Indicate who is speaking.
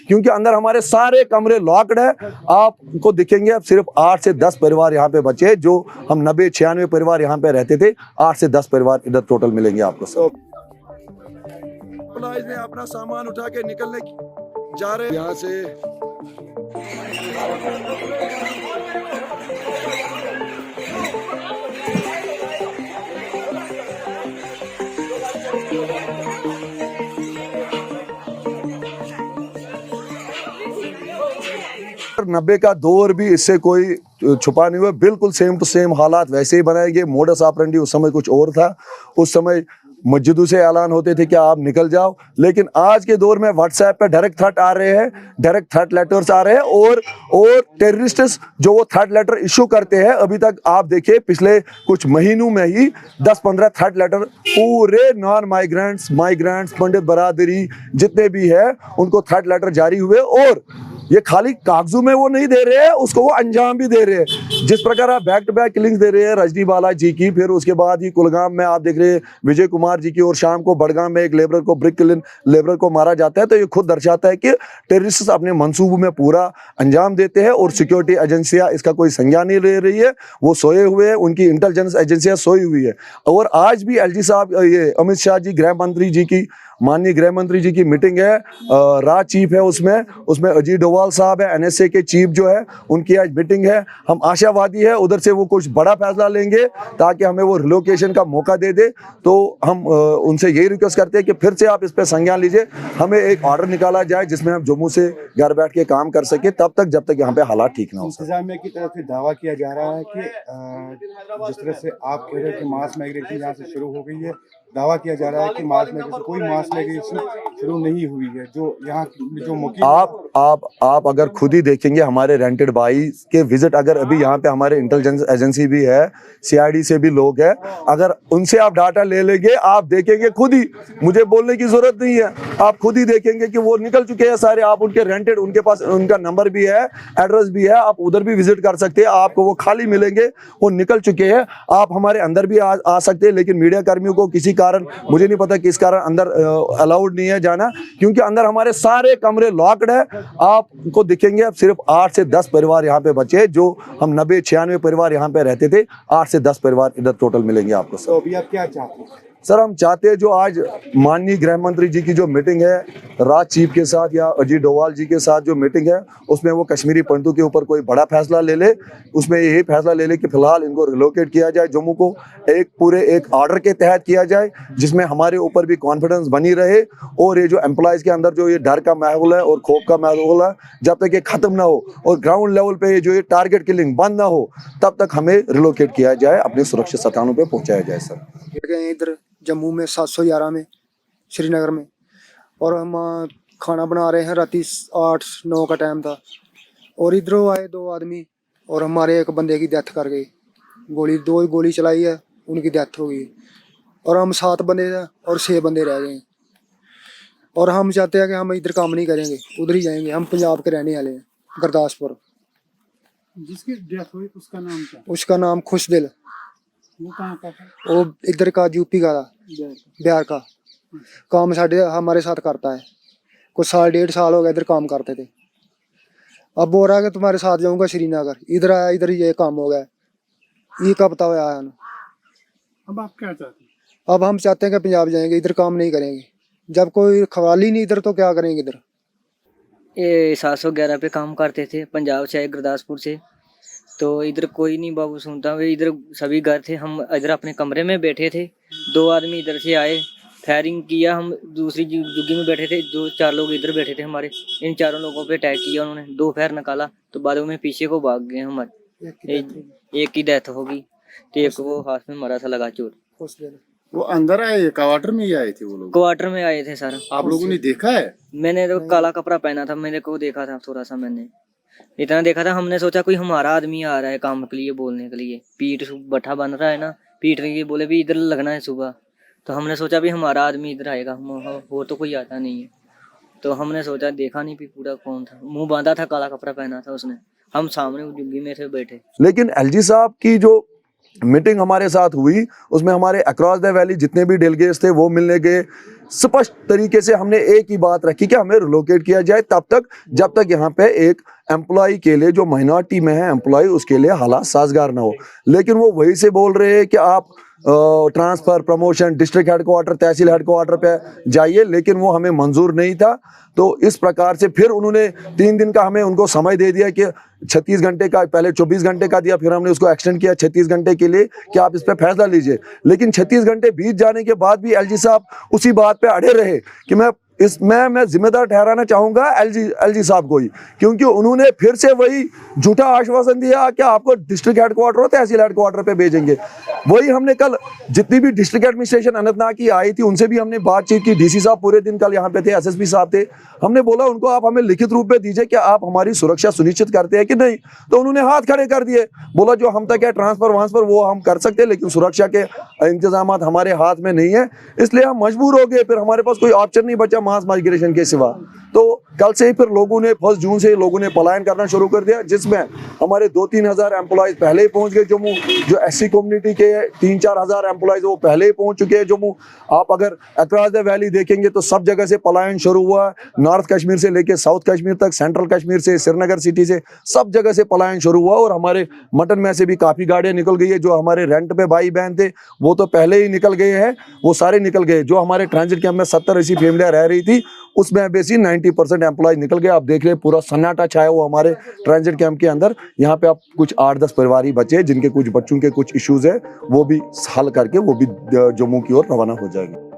Speaker 1: क्योंकि अंदर हमारे सारे कमरे लॉक्ड है। आपको दिखेंगे अब सिर्फ 8 से 10 परिवार यहाँ पे बचे, जो हम 90-96 परिवार यहाँ पे रहते थे, 8 से 10 परिवार इधर टोटल मिलेंगे आपको। सब ने अपना सामान उठा के निकलने जा रहे हैं यहाँ से। नब्बे का दौर भी इससे कोई छुपा नहीं हुआ, बिल्कुल सेम टू सेम हालात वैसे ही बनाएंगे। मोडस ऑपरेंडी उस समय कुछ और था, उस समय मस्जिदों से ऐलान होते थे कि आप निकल जाओ, लेकिन आज के दौर में व्हाट्सएप पे डायरेक्ट थ्रेट आ रहे हैं, डायरेक्ट थ्रेट लेटर्स आ रहे हैं, और टेररिस्ट्स जो वो थ्रेट लेटर इशू करते हैं, अभी तक आप देखिए पिछले कुछ महीनों में ही 10-15 थ्रेट लेटर पूरे नॉन माइग्रेंट्स पंडित बरादरी जितने भी है उनको थ्रेट लेटर जारी हुए। और ये खाली कागजों में वो नहीं दे रहे हैं, उसको वो अंजाम भी दे रहे हैं। जिस प्रकार आप बैक टू बैक किलिंग्स दे रहे हैं रजनी बाला जी की, फिर उसके बाद ही कुलगाम में आप देख रहे हैं विजय कुमार जी की, और शाम को बड़गाम में एक लेबर को ब्रिक किलिंग लेबर को मारा जाता है। तो ये खुद दर्शाता है कि टेररिस्ट अपने मंसूबों में पूरा अंजाम देते हैं और सिक्योरिटी एजेंसियां इसका कोई संज्ञान नहीं ले रही है, वो सोए हुए हैं, उनकी इंटेलिजेंस एजेंसियां सोई हुई है। और आज भी एलजी साहब, ये अमित शाह जी गृह मंत्री जी की, माननीय गृह मंत्री जी की मीटिंग है, राज चीफ है उसमें अजीत डोवाल साहब है, एनएसए के चीफ जो है, उनकी आज मीटिंग है। हम आशावादी है उधर से वो कुछ बड़ा फैसला लेंगे ताकि हमें वो रिलोकेशन का मौका दे दे। तो हम उनसे यही रिक्वेस्ट करते हैं कि फिर से आप इस पर संज्ञान लीजिए, हमें एक ऑर्डर निकाला जाए जिसमें हम जम्मू से घर बैठ के काम कर सके तब तक जब तक यहाँ पे हालात ठीक ना हो।
Speaker 2: इंतजामिया की तरफ से दावा किया जा रहा है कि जिस तरह से आप कह रहे हैं कि मास माइग्रेशन यहाँ से शुरू हो गई है, दावा किया जा रहा है कि मास माइग्रेशन शुरू नहीं हुई है। जो यहाँ जो मुख्य
Speaker 1: आप अगर खुद ही देखेंगे हमारे रेंटेड बाई के विजिट, अगर अभी यहाँ पे हमारे इंटेलिजेंस एजेंसी भी है, सीआईडी से भी लोग हैं, अगर उनसे आप डाटा ले लेंगे आप देखेंगे खुद ही, मुझे बोलने की जरूरत नहीं है, आप खुद ही देखेंगे कि वो निकल चुके हैं सारे। आप उनके रेंटेड, उनके पास उनका नंबर भी है, एड्रेस भी है, आप उधर भी विजिट कर सकते हैं, आपको वो खाली मिलेंगे, वो निकल चुके हैं। आप हमारे अंदर भी आ सकते हैं, लेकिन मीडिया कर्मियों को किसी कारण, मुझे नहीं पता किस कारण अंदर अलाउड नहीं है जाना, क्योंकि अंदर हमारे सारे कमरे लॉक्ड है। आपको दिखेंगे अब सिर्फ 8 से 10 परिवार यहाँ पे बचे, जो हम 90-96 परिवार यहाँ पे रहते थे, 8 से 10 परिवार इधर टोटल मिलेंगे आपको।
Speaker 2: तो अभी आप क्या चाहते हैं?
Speaker 1: सर हम चाहते हैं जो आज माननीय गृह मंत्री जी की जो मीटिंग है राज चीफ के साथ या अजीत डोवाल जी के साथ जो मीटिंग है, उसमें वो कश्मीरी पंडितों के ऊपर कोई बड़ा फैसला ले ले, उसमें यही फैसला ले ले कि फिलहाल इनको रिलोकेट किया जाए जम्मू को, एक ऑर्डर के तहत किया जाए जिसमें हमारे ऊपर भी कॉन्फिडेंस बनी रहे, और ये जो एम्प्लॉयज के अंदर जो ये डर का माहौल है और खौफ का माहौल है, जब तक ये खत्म ना हो और ग्राउंड लेवल पे जो ये टारगेट किलिंग बंद ना हो, तब तक हमें रिलोकेट किया जाए, अपने सुरक्षित स्थानों पे पहुंचाया जाए। सर
Speaker 3: इधर जम्मू में 711 में, श्रीनगर में, और हम खाना बना रहे हैं, राती 8-9 का टाइम था, और इधरों आए 2 आदमी और हमारे एक बंदे की डेथ कर गई, 2 गोली चलाई है, उनकी डेथ हो गई, और हम 7 बंदे थे और 6 बंदे रह गए। और हम चाहते हैं कि हम इधर काम नहीं करेंगे, उधर ही जाएंगे। हम पंजाब के रहने वाले हैं, गुरदासपुर।
Speaker 2: जिसकी डेथ हुई उसका नाम क्या?
Speaker 3: उसका नाम खुशदिल।
Speaker 2: वो कहाँ का था?
Speaker 3: वो इधर का, यूपी का था, बिहार का। काम हमारे साथ करता है, कुछ 1.5 साल हो गया इधर काम करते थे। अब बोल रहा है कि तुम्हारे साथ जाऊंगा श्रीनगर, इधर आया, इधर ये काम हो गया, ये कब तक आया।
Speaker 2: अब आप क्या चाहते हैं?
Speaker 3: अब हम चाहते हैं कि पंजाब जाएंगे, इधर काम नहीं करेंगे, जब कोई खवाली नहीं इधर तो क्या करेंगे इधर।
Speaker 4: ये 711 पे काम करते थे, पंजाब से आए, गुरदासपुर से। तो इधर कोई नहीं बाबू सुनता, वे इधर सभी घर थे, हम इधर अपने कमरे में बैठे थे, 2 आदमी इधर से आए, फायरिंग किया, हम दूसरी जुग्गी में बैठे थे, 2-4 लोग इधर बैठे थे हमारे, इन 4 लोगों पे अटैक किया उन्होंने, 2 फायर निकाला, तो बाद में पीछे को भाग गए हमारे। एक की डेथ होगी, तो एक वो हाथ में मरा था लगा चोट।
Speaker 2: वो अंदर आए, क्वार्टर में ही आए थे वो लोग?
Speaker 4: क्वार्टर में आए थे सर।
Speaker 2: आप लोगों ने देखा है?
Speaker 4: मैंने तो काला कपड़ा पहना था, मेरे को देखा था थोड़ा सा, मैंने इतना देखा था, हमने सोचा कोई हमारा आदमी आ रहा है काम के लिए, बोलने के लिए, पीठ बट्ठा बन रहा है ना, पीठ में ये बोले भी इधर लगना है सुबह, तो हमने सोचा भी हमारा आदमी इधर आएगा, वो तो कोई आता नहीं है, तो हमने सोचा, देखा नहीं भी पूरा कौन था, मुंह बांधा था, काला कपड़ा पहना था उसने, हम सामने जुग्गी में थे बैठे।
Speaker 1: लेकिन एलजी साहब की जो मीटिंग हमारे साथ हुई, उसमें हमारे अक्रॉस द वैली जितने भी डेलीगेट्स थे वो मिलने गए। स्पष्ट तरीके से हमने एक ही बात रखी कि हमें रिलोकेट किया जाए तब तक जब तक यहाँ पे एक एम्प्लॉय के लिए जो माइनॉरिटी में है एम्प्लॉय उसके लिए हालात साजगार ना हो। लेकिन वो वही से बोल रहे हैं कि आप ट्रांसफर, प्रमोशन डिस्ट्रिक्ट हेडक्वार्टर, तहसील हेडक्वार्टर पे जाइए, लेकिन वो हमें मंजूर नहीं था। तो इस प्रकार से फिर उन्होंने 3 दिन का हमें उनको समय दे दिया कि 36 घंटे का, पहले 24 घंटे का दिया, फिर हमने उसको एक्सटेंड किया 36 घंटे के लिए कि आप इस पे फैसला लीजिए। लेकिन 36 घंटे बीत जाने के बाद भी एलजी साहब उसी बात पे अड़े रहे कि मैं जिम्मेदार ठहराना चाहूंगा एलजी साहब को ही, क्योंकि उन्होंने फिर से वही झूठा आश्वासन दिया कि आपको डिस्ट्रिक्ट हेडक्वार्टर और तहसील हेडक्वार्टर पे भेजेंगे। वही हमने कल जितनी भी डिस्ट्रिक्ट एडमिनिस्ट्रेशन अनंतनाग की आई थी उनसे भी हमने बातचीत की। डीसी साहब पूरे दिन कल यहाँ पे थे, एसएसपी साहब थे। हमने बोला उनको आप हमें लिखित रूप में दीजिए कि आप हमारी सुरक्षा सुनिश्चित करते हैं कि नहीं। तो उन्होंने हाथ खड़े कर दिए, बोला जो हम तक है ट्रांसफर वांसफर वो हम कर सकते हैं, लेकिन सुरक्षा के इंतजाम हमारे हाथ में नहीं है, इसलिए हम मजबूर हो गए। फिर हमारे पास कोई ऑप्शन नहीं बचा मास माइग्रेशन के सिवा। तो कल से ही फिर लोगों ने 1 जून से लोगों ने पलायन करना शुरू कर दिया, जिसमें हमारे 2-3 हज़ार एम्प्लॉयज पहले ही पहुंच गए जम्मू। जो एससी कम्युनिटी के 3-4 हज़ार एम्प्लॉयज वो पहले ही पहुंच चुके हैं जम्मू। आप अगर अक्रॉस द वैली देखेंगे तो सब जगह से पलायन शुरू हुआ। नॉर्थ कश्मीर से लेके साउथ कश्मीर तक, सेंट्रल कश्मीर से, श्रीनगर सिटी से, सब जगह से पलायन शुरू हुआ। और हमारे मटन में से भी काफ़ी गाड़ियाँ निकल गई है। जो हमारे रेंट पे भाई बहन थे वो तो पहले ही निकल गए हैं, वो सारे निकल गए। जो हमारे ट्रांजिट कैंप में 70-80 फैमिलियाँ रह रही थी उसमें बेसी 90% एम्प्लॉय निकल गए। आप देख रहे पूरा सन्नाटा छाया हुआ हमारे ट्रांजिट कैंप के अंदर। यहाँ पे आप कुछ 8-10 परिवार ही बचे जिनके कुछ बच्चों के कुछ इश्यूज है, वो भी हल करके वो भी जम्मू की ओर रवाना हो जाएंगे।